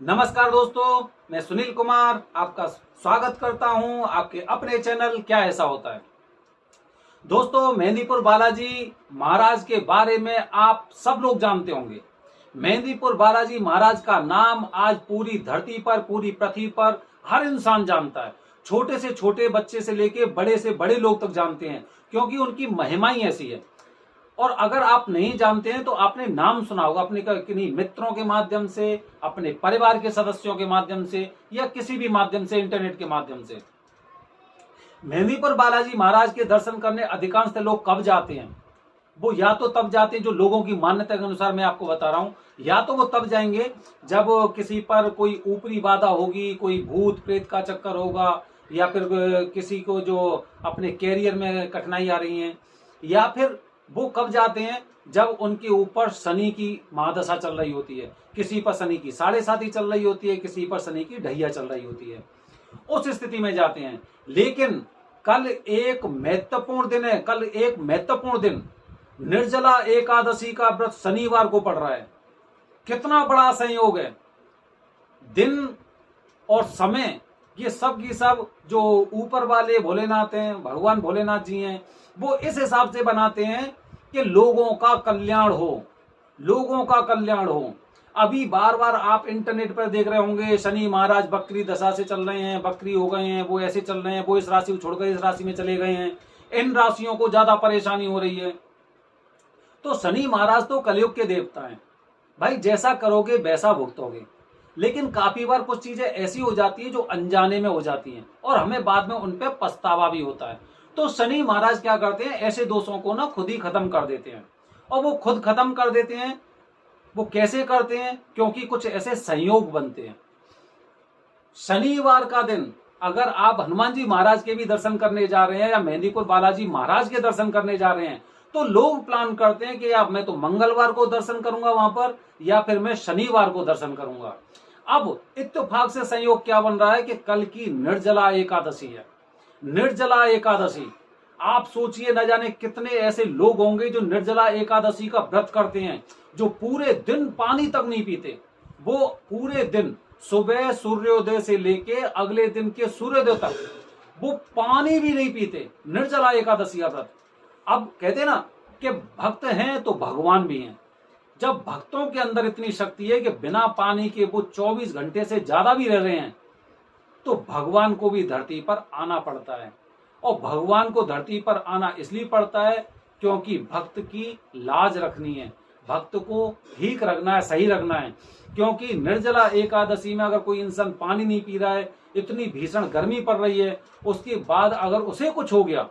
नमस्कार दोस्तों, मैं सुनील कुमार आपका स्वागत करता हूं आपके अपने चैनल क्या ऐसा होता है। दोस्तों, मेहंदीपुर बालाजी महाराज के बारे में आप सब लोग जानते होंगे। मेहंदीपुर बालाजी महाराज का नाम आज पूरी धरती पर, पूरी पृथ्वी पर हर इंसान जानता है। छोटे से छोटे बच्चे से लेके बड़े से बड़े लोग तक जानते हैं, क्योंकि उनकी महिमा ही ऐसी है। और अगर आप नहीं जानते हैं तो आपने नाम सुना होगा अपने किन्हीं मित्रों के माध्यम से, अपने परिवार के सदस्यों के माध्यम से, या किसी भी माध्यम से, इंटरनेट के माध्यम से। मेहंदीपुर बालाजी महाराज के दर्शन करने अधिकांश लोग कब जाते हैं? वो या तो तब जाते हैं, जो लोगों की मान्यता के अनुसार मैं आपको बता रहा हूं, या तो वो तब जाएंगे जब किसी पर कोई ऊपरी बाधा होगी, कोई भूत प्रेत का चक्कर होगा, या फिर किसी को जो अपने कैरियर में कठिनाई आ रही है। या फिर वो कब जाते हैं? जब उनके ऊपर शनि की महादशा चल रही होती है। किसी पर शनि की 7.5 चल रही होती है, किसी पर शनि की ढैया चल रही होती है। उस स्थिति में जाते हैं। लेकिन कल एक महत्वपूर्ण दिन है, कल एक महत्वपूर्ण दिन निर्जला एकादशी का व्रत शनिवार को पड़ रहा है। कितना बड़ा संयोग है! दिन और समय ये सब की सब जो ऊपर वाले भोलेनाथ हैं, भगवान भोलेनाथ जी हैं, वो इस हिसाब से बनाते हैं कि लोगों का कल्याण हो, लोगों का कल्याण हो। अभी बार बार आप इंटरनेट पर देख रहे होंगे, शनि महाराज बकरी दशा से चल रहे हैं, बकरी हो गए हैं, वो ऐसे चल रहे हैं, वो इस राशि को छोड़कर इस राशि में चले गए हैं, इन राशियों को ज्यादा परेशानी हो रही है। तो शनि महाराज तो कलयुग के देवता हैं भाई, जैसा करोगे वैसा भुगतोगे। लेकिन काफी बार कुछ चीजें ऐसी हो जाती है जो अनजाने में हो जाती हैं, और हमें बाद में उन पर पछतावा भी होता है। तो शनि महाराज क्या करते हैं, ऐसे दोषों को ना खुद ही खत्म कर देते हैं। और वो खुद खत्म कर देते हैं। वो कैसे करते हैं? क्योंकि कुछ ऐसे संयोग बनते हैं। शनिवार का दिन अगर आप हनुमान जी महाराज के भी दर्शन करने जा रहे हैं, या मेहंदीपुर बालाजी महाराज के दर्शन करने जा रहे हैं, तो लोग प्लान करते हैं कि यार मैं तो मंगलवार को दर्शन करूंगा वहां पर, या फिर मैं शनिवार को दर्शन करूंगा। अब इत्तेफाक से संयोग क्या बन रहा है कि कल की निर्जला एकादशी है। निर्जला एकादशी, आप सोचिए न जाने कितने ऐसे लोग होंगे जो निर्जला एकादशी का व्रत करते हैं, जो पूरे दिन पानी तक नहीं पीते। वो पूरे दिन सुबह सूर्योदय से लेके अगले दिन के सूर्योदय तक वो पानी भी नहीं पीते। निर्जला एकादशी का व्रत। अब कहते ना कि भक्त हैं तो भगवान भी हैं। जब भक्तों के अंदर इतनी शक्ति है कि बिना पानी के वो 24 घंटे से ज्यादा भी रह रहे हैं, तो भगवान को भी धरती पर आना पड़ता है। और भगवान को धरती पर आना इसलिए पड़ता है क्योंकि भक्त की लाज रखनी है, भक्त को ठीक रखना है, सही रखना है। क्योंकि निर्जला एकादशी में अगर कोई इंसान पानी नहीं पी रहा है, इतनी भीषण गर्मी पड़ रही है, उसके बाद अगर उसे कुछ हो गया,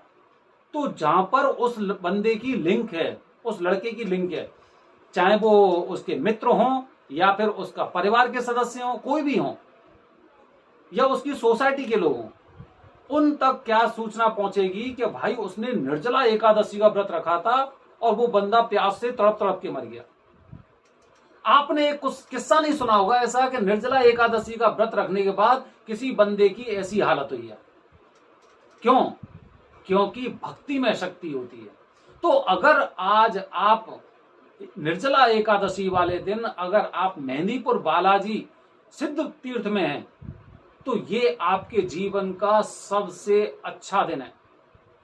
तो जहां पर उस बंदे की लिंक है, उस लड़के की लिंक है, चाहे वो उसके मित्र हों, या फिर उसका परिवार के सदस्य हों, कोई भी हों, या उसकी सोसाइटी के लोग हों, उन तक क्या सूचना पहुंचेगी कि भाई उसने निर्जला एकादशी का व्रत रखा था और वो बंदा प्यास से तड़प तड़प के मर गया। आपने एक कुछ किस्सा नहीं सुना होगा ऐसा कि निर्जला एकादशी का व्रत रखने के बाद किसी बंदे की ऐसी हालत हुई है? क्यों? क्योंकि भक्ति में शक्ति होती है। तो अगर आज आप निर्जला एकादशी वाले दिन अगर आप मेहंदीपुर बालाजी सिद्ध तीर्थ में हैं, तो ये आपके जीवन का सबसे अच्छा दिन है।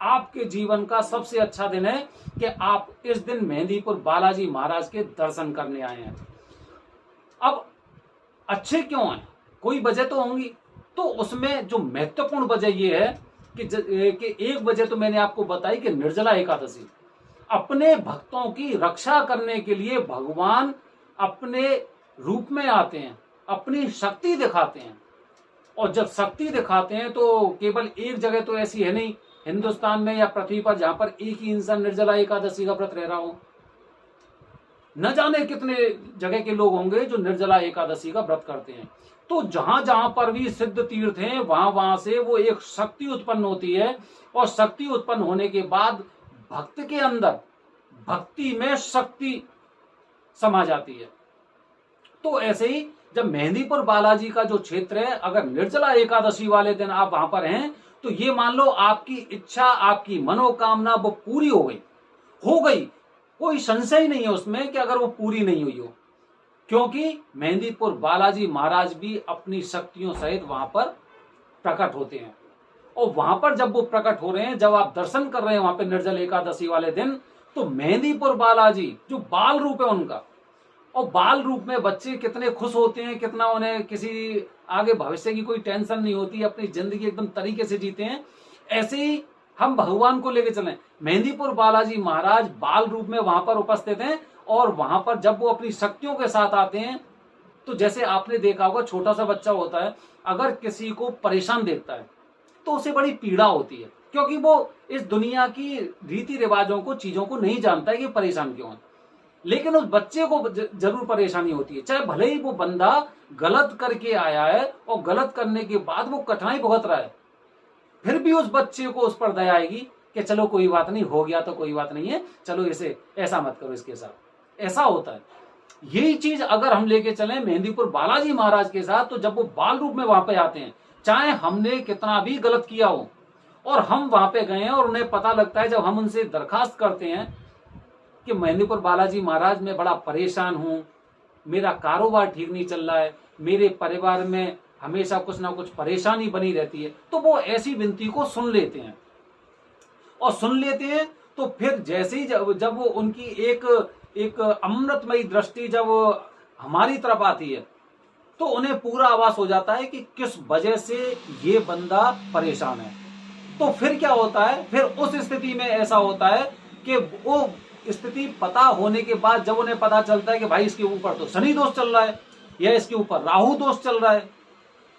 आपके जीवन का सबसे अच्छा दिन है कि आप इस दिन मेहंदीपुर बालाजी महाराज के दर्शन करने आए हैं। अब अच्छे क्यों हैं? कोई वजह तो होंगी। तो उसमें जो महत्वपूर्ण वजह ये है कि एक वजह तो मैंने आपको बताई कि निर्जला एकादशी, अपने भक्तों की रक्षा करने के लिए भगवान अपने रूप में आते हैं, अपनी शक्ति दिखाते हैं। और जब शक्ति दिखाते हैं तो केवल एक जगह तो ऐसी है नहीं हिंदुस्तान में या पृथ्वी पर जहां पर एक ही इंसान निर्जला एकादशी का व्रत रह रहा हो। न जाने कितने जगह के लोग होंगे जो निर्जला एकादशी का व्रत करते हैं। तो जहां जहां पर भी सिद्ध तीर्थ हैं, वहां वहां से वो एक शक्ति उत्पन्न होती है, और शक्ति उत्पन्न होने के बाद भक्त के अंदर भक्ति में शक्ति समा जाती है। तो ऐसे ही जब मेहंदीपुर बालाजी का जो क्षेत्र है, अगर निर्जला एकादशी वाले दिन आप वहां पर हैं, तो ये मान लो आपकी इच्छा, आपकी मनोकामना वो पूरी हो गई। कोई संशय नहीं है उसमें कि अगर वो पूरी नहीं हुई हो। क्योंकि मेहंदीपुर बालाजी महाराज भी अपनी शक्तियों सहित वहां पर प्रकट होते हैं। और वहां पर जब वो प्रकट हो रहे हैं, जब आप दर्शन कर रहे हैं वहां पे निर्जल एकादशी वाले दिन, तो मेहंदीपुर बालाजी जो बाल रूप है उनका, और बाल रूप में बच्चे कितने खुश होते हैं, कितना उन्हें किसी आगे भविष्य की कोई टेंशन नहीं होती, अपनी जिंदगी एकदम तरीके से जीते हैं। ऐसे ही हम भगवान को लेके चलें। मेहंदीपुर बालाजी महाराज बाल रूप में वहां पर उपस्थित हैं, और वहां पर जब वो अपनी शक्तियों के साथ आते हैं, तो जैसे आपने देखा होगा छोटा सा बच्चा होता है, अगर किसी को परेशान देखता है तो उसे बड़ी पीड़ा होती है, क्योंकि वो इस दुनिया की रीति रिवाजों को, चीजों को नहीं जानता है कि परेशान क्यों है। लेकिन उस बच्चे को जरूर परेशानी होती है, चाहे भले ही वो बंदा गलत करके आया है और गलत करने के बाद वो कठिनाई भुगत रहा है, फिर भी उस बच्चे को उस पर दया आएगी कि चलो कोई बात नहीं, हो गया तो कोई बात नहीं है, चलो इसे ऐसा मत करो, इसके साथ ऐसा होता है। यही चीज अगर हम लेके चलें मेहंदीपुर बालाजी महाराज के साथ, तो जब वो बाल रूप में वहां पे आते हैं, चाहे हमने कितना भी गलत किया हो और हम वहां पे गए हैं, और उन्हें पता लगता है, जब हम उनसे दरखास्त करते हैं कि मेहंदीपुर बालाजी महाराज मैं बड़ा परेशान हूं, मेरा कारोबार ठीक नहीं चल रहा है, मेरे परिवार में हमेशा कुछ ना कुछ परेशानी बनी रहती है, तो वो ऐसी विनती को सुन लेते हैं। और सुन लेते हैं तो फिर जैसे ही जब वो उनकी एक अमृतमयी दृष्टि जब हमारी तरफ आती है, तो उन्हें पूरा आभास हो जाता है कि किस वजह से ये बंदा परेशान है। तो फिर क्या होता है, फिर उस स्थिति में ऐसा होता है कि वो स्थिति पता होने के बाद जब उन्हें पता चलता है कि भाई इसके ऊपर तो शनि दोष चल रहा है या इसके ऊपर राहु दोष चल रहा है,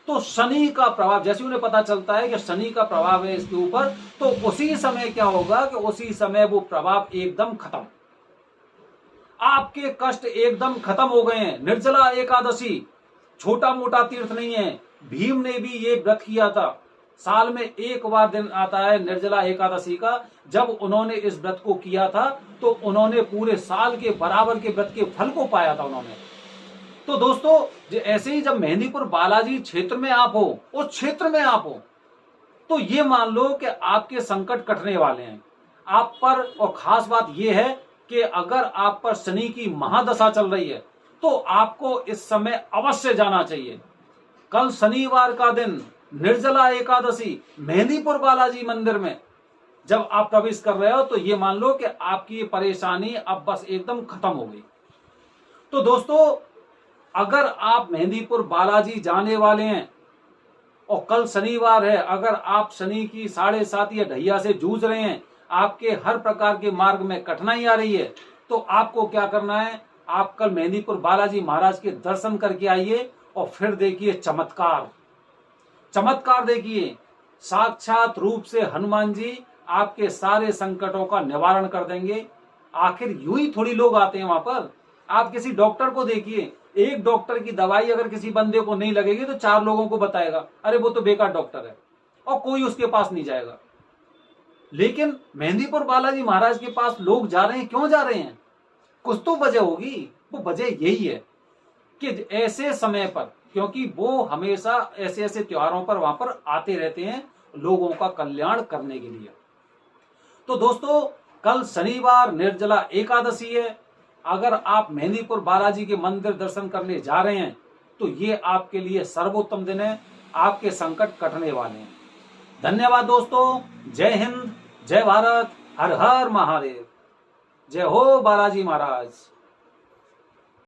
तो शनि का प्रभाव, जैसे उन्हें पता चलता है कि शनि का प्रभाव है इसके ऊपर, तो उसी समय क्या होगा कि उसी समय वो प्रभाव एकदम खत्म, आपके कष्ट एकदम खत्म हो गए हैं। निर्जला एकादशी छोटा मोटा तीर्थ नहीं है, भीम ने भी ये व्रत किया था। साल में एक बार दिन आता है निर्जला एकादशी का, जब उन्होंने इस व्रत को किया था तो उन्होंने पूरे साल के बराबर के व्रत के फल को पाया था उन्होंने। तो दोस्तों ऐसे ही जब मेहंदीपुर बालाजी क्षेत्र में आप हो, उस क्षेत्र में आप हो, तो ये मान लो कि आपके संकट कटने वाले हैं आप पर। और खास बात यह है कि अगर आप पर शनि की महादशा चल रही है तो आपको इस समय अवश्य जाना चाहिए। कल शनिवार का दिन निर्जला एकादशी मेहंदीपुर बालाजी मंदिर में जब आप प्रवेश कर रहे हो, तो ये मान लो कि आपकी ये परेशानी अब बस एकदम खत्म हो गई। तो दोस्तों अगर आप मेहंदीपुर बालाजी जाने वाले हैं और कल शनिवार है, अगर आप शनि की 7.5 या ढैया से जूझ रहे हैं, आपके हर प्रकार के मार्ग में कठिनाई आ रही है, तो आपको क्या करना है, आप कल मेहंदीपुर बालाजी महाराज के दर्शन करके आइए और फिर देखिए चमत्कार। चमत्कार देखिए, साक्षात रूप से हनुमान जी आपके सारे संकटों का निवारण कर देंगे। आखिर यूं ही थोड़ी लोग आते हैं वहां पर। आप किसी डॉक्टर को देखिए, एक डॉक्टर की दवाई अगर किसी बंदे को नहीं लगेगी तो 4 लोगों को बताएगा, अरे वो तो बेकार डॉक्टर है, और कोई उसके पास नहीं जाएगा। लेकिन मेहंदीपुर बालाजी महाराज के पास लोग जा रहे हैं, क्यों जा रहे हैं? कुछ तो वजह होगी। वो वजह यही है कि ऐसे समय पर, क्योंकि वो हमेशा ऐसे ऐसे त्योहारों पर वहां पर आते रहते हैं लोगों का कल्याण करने के लिए। तो दोस्तों कल शनिवार निर्जला एकादशी है। अगर आप मेहंदीपुर बालाजी के मंदिर दर्शन करने जा रहे हैं तो ये आपके लिए सर्वोत्तम दिन है, आपके संकट कटने वाले हैं। धन्यवाद दोस्तों। जय हिंद, जय भारत, हर हर महादेव। जय हो बालाजी महाराज।